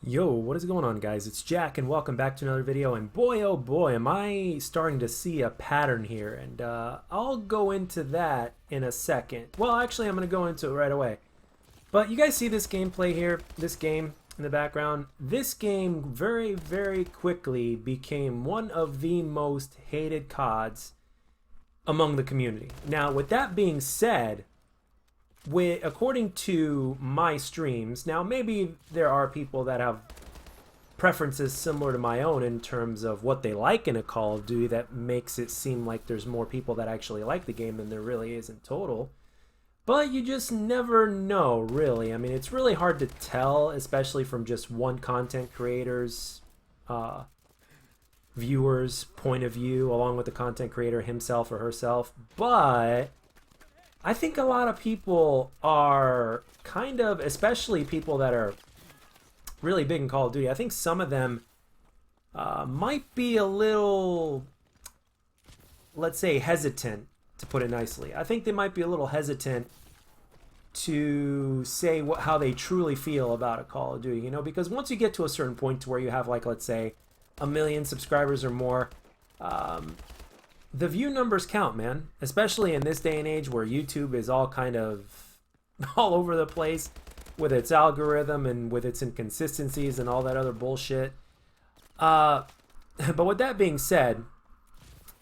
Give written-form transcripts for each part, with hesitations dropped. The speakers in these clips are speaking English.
Yo, what is going on, guys? It's Jack and welcome back to another video. And boy, oh boy, am I starting to see a pattern here. And I'll go into that in a second. Well, actually, I'm going to go into it right away. But you guys see this gameplay here, this game in the background? This game very, very quickly became one of the most hated CODs among the community. Now, with that being said, according to my streams, now maybe there are people that have preferences similar to my own in terms of what they like in a Call of Duty that makes it seem like there's more people that actually like the game than there really is in total. But you just never know, really. I mean, it's really hard to tell, especially from just one content creator's viewer's point of view, along with the content creator himself or herself. But I think a lot of people are kind of, especially people that are really big in Call of Duty, I think some of them might be a little, let's say, hesitant, to put it nicely. I think they might be a little hesitant to say how they truly feel about a Call of Duty, you know, because once you get to a certain point to where you have, like, let's say, 1 million subscribers or more, the view numbers count, man, especially in this day and age where YouTube is all kind of all over the place with its algorithm and with its inconsistencies and all that other bullshit. But with that being said,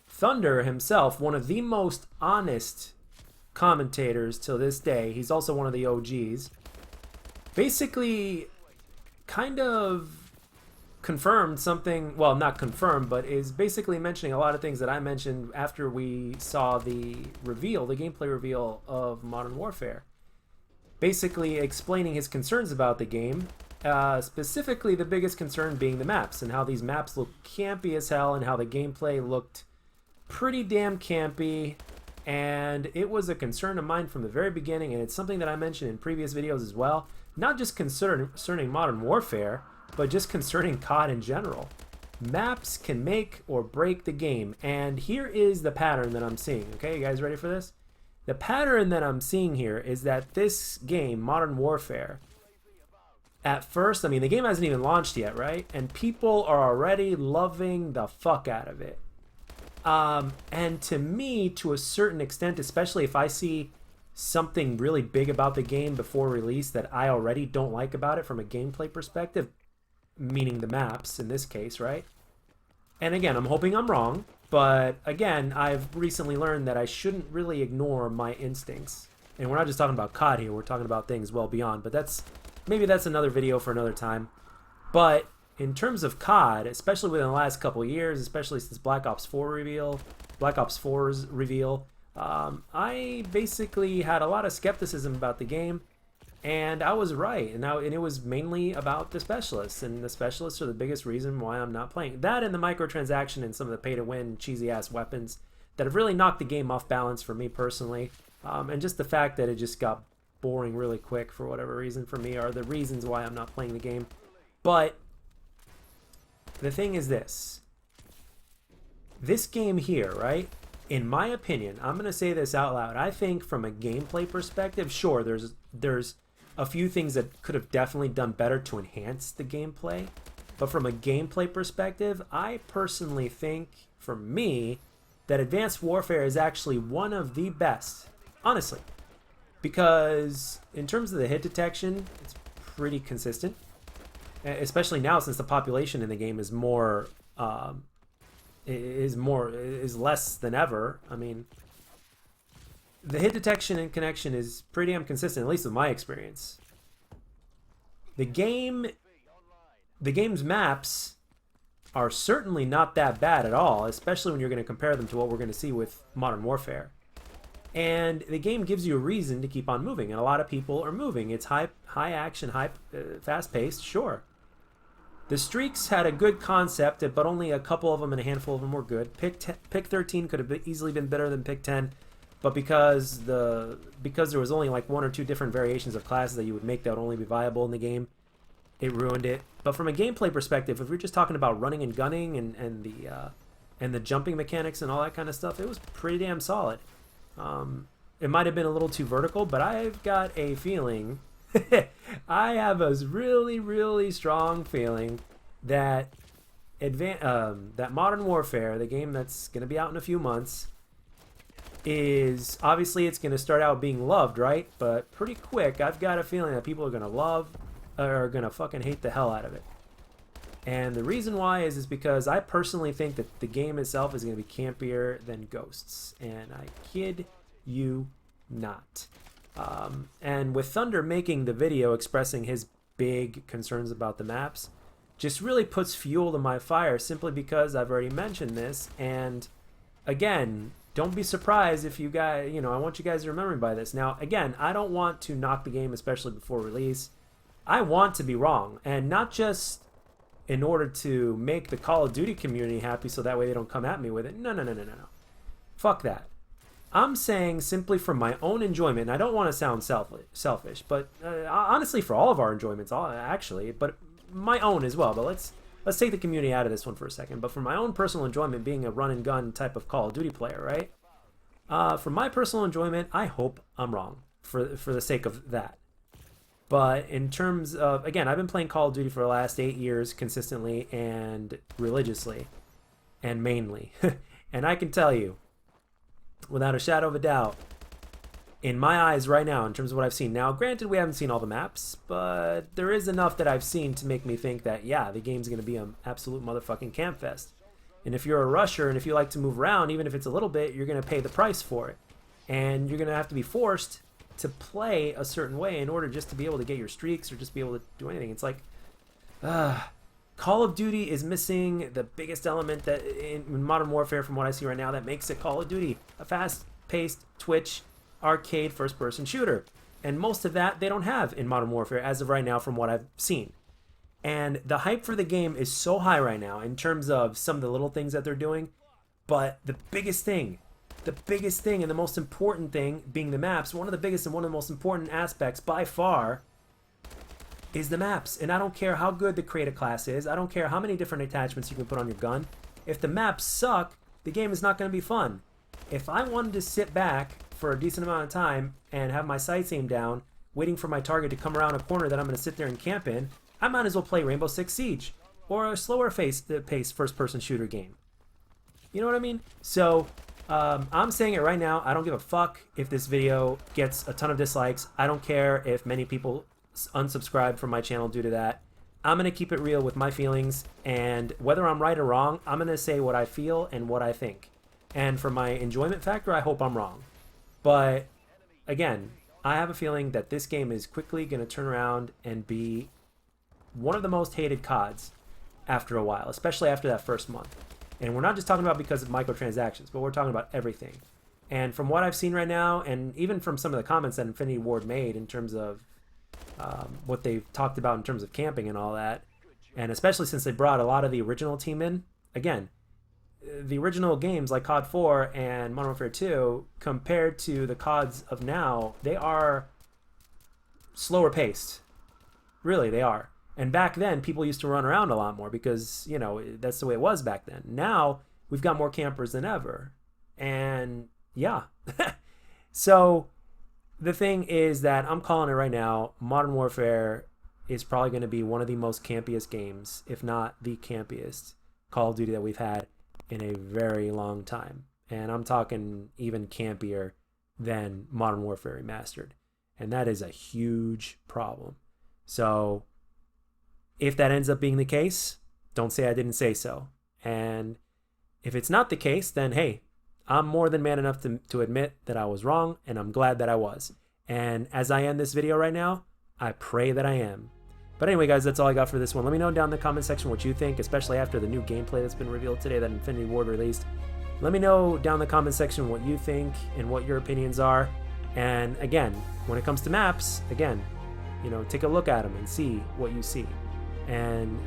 Thunder himself, one of the most honest commentators till this day, he's also one of the OGs, basically kind of confirmed something, well, not confirmed, but is basically mentioning a lot of things that I mentioned after we saw the reveal, the gameplay reveal of Modern Warfare. Basically explaining his concerns about the game, specifically the biggest concern being the maps, and how these maps look campy as hell, and how the gameplay looked pretty damn campy, and it was a concern of mine from the very beginning, and it's something that I mentioned in previous videos as well, not just concerning Modern Warfare, but just concerning COD in general. Maps can make or break the game, and here is the pattern that I'm seeing. Okay, you guys ready for this? The pattern that I'm seeing here is that this game, Modern Warfare, at first, I mean, the game hasn't even launched yet, right? And people are already loving the fuck out of it. And to me, to a certain extent, especially if I see something really big about the game before release that I already don't like about it from a gameplay perspective, meaning the maps in this case, right? And again, I'm hoping I'm wrong, but again, I've recently learned that I shouldn't really ignore my instincts. And we're not just talking about COD here, we're talking about things well beyond, but maybe that's another video for another time. But in terms of COD, especially within the last couple of years, especially since Black Ops 4's reveal, I basically had a lot of skepticism about the game. And I was right, and it was mainly about the specialists, and the specialists are the biggest reason why I'm not playing. That and the microtransaction and some of the pay-to-win cheesy-ass weapons that have really knocked the game off balance for me personally, and just the fact that it just got boring really quick for whatever reason for me are the reasons why I'm not playing the game. But the thing is this game here, right? In my opinion, I'm going to say this out loud. I think from a gameplay perspective, sure, there's a few things that could have definitely done better to enhance the gameplay. But from a gameplay perspective, I personally think, for me, that Advanced Warfare is actually one of the best. Honestly. Because in terms of the hit detection, it's pretty consistent. Especially now since the population in the game is less than ever. I mean, the hit detection and connection is pretty damn consistent, at least with my experience. The game's maps are certainly not that bad at all, especially when you're going to compare them to what we're going to see with Modern Warfare. And the game gives you a reason to keep on moving, and a lot of people are moving. It's high action, fast-paced, sure. The streaks had a good concept, but only a couple of them and a handful of them were good. Pick 13 could have easily been better than Pick 10. But because there was only like 1 or 2 different variations of classes that you would make that would only be viable in the game, it ruined it. But from a gameplay perspective, if we're just talking about running and gunning and the jumping mechanics and all that kind of stuff, it was pretty damn solid. It might have been a little too vertical, but I've got a feeling I have a really, really strong feeling that that Modern Warfare, the game that's going to be out in a few months, is obviously it's going to start out being loved, right? But pretty quick, I've got a feeling that people are going to love or are going to fucking hate the hell out of it. And the reason why is because I personally think that the game itself is going to be campier than Ghosts. And I kid you not. And with Thunder making the video expressing his big concerns about the maps, just really puts fuel to my fire simply because I've already mentioned this. And again, don't be surprised if you guys, I want you guys to remember me by this. Now, again, I don't want to knock the game, especially before release. I want to be wrong, and not just in order to make the Call of Duty community happy so that way they don't come at me with it. No. Fuck that. I'm saying simply for my own enjoyment, and I don't want to sound selfish, but honestly for all of our enjoyments, actually, but my own as well. But let's take the community out of this one for a second. But for my own personal enjoyment, being a run and gun type of Call of Duty player, right? For my personal enjoyment, I hope I'm wrong for the sake of that. But in terms of, again, I've been playing Call of Duty for the last 8 years consistently and religiously and mainly. And I can tell you, without a shadow of a doubt, in my eyes right now, in terms of what I've seen. Now, granted, we haven't seen all the maps, but there is enough that I've seen to make me think that, yeah, the game's going to be an absolute motherfucking camp fest. And if you're a rusher and if you like to move around, even if it's a little bit, you're going to pay the price for it. And you're going to have to be forced to play a certain way in order just to be able to get your streaks or just be able to do anything. It's like, Call of Duty is missing the biggest element that in Modern Warfare, from what I see right now, that makes it Call of Duty. A fast-paced Twitch arcade first-person shooter. And most of that they don't have in Modern Warfare as of right now from what I've seen. And the hype for the game is so high right now in terms of some of the little things that they're doing. But the biggest thing and the most important thing being the maps, one of the biggest and one of the most important aspects by far is the maps. And I don't care how good the creator class is. I don't care how many different attachments you can put on your gun. If the maps suck, the game is not going to be fun. If I wanted to sit back for a decent amount of time and have my sights aimed down, waiting for my target to come around a corner that I'm going to sit there and camp in, I might as well play Rainbow Six Siege or a slower pace first-person shooter game. You know what I mean? So I'm saying it right now. I don't give a fuck if this video gets a ton of dislikes. I don't care if many people unsubscribe from my channel due to that. I'm going to keep it real with my feelings, and whether I'm right or wrong, I'm going to say what I feel and what I think. And for my enjoyment factor, I hope I'm wrong. But again, I have a feeling that this game is quickly going to turn around and be one of the most hated CODs after a while, especially after that first month. And we're not just talking about because of microtransactions, but we're talking about everything. And from what I've seen right now, and even from some of the comments that Infinity Ward made in terms of what they've talked about in terms of camping and all that, and especially since they brought a lot of the original team in, again, the original games like COD 4 and Modern Warfare 2, compared to the CODs of now, they are slower paced. Really, they are. And back then, people used to run around a lot more because, that's the way it was back then. Now, we've got more campers than ever. And, yeah. So, the thing is that I'm calling it right now, Modern Warfare is probably going to be one of the most campiest games, if not the campiest Call of Duty that we've had in a very long time. And I'm talking even campier than Modern Warfare Remastered. And that is a huge problem. So, if that ends up being the case, don't say I didn't say so. And if it's not the case, then hey, I'm more than man enough to admit that I was wrong, and I'm glad that I was. And as I end this video right now, I pray that I am. But anyway, guys, that's all I got for this one. Let me know down in the comment section what you think, especially after the new gameplay that's been revealed today that Infinity Ward released. Let me know down in the comment section what you think and what your opinions are. And again, when it comes to maps, again, take a look at them and see what you see. And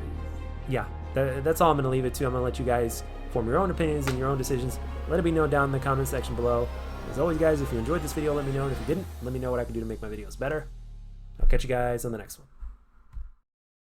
yeah, that's all I'm going to leave it to. I'm going to let you guys form your own opinions and your own decisions. Let it be known down in the comment section below. As always, guys, if you enjoyed this video, let me know. And if you didn't, let me know what I can do to make my videos better. I'll catch you guys on the next one.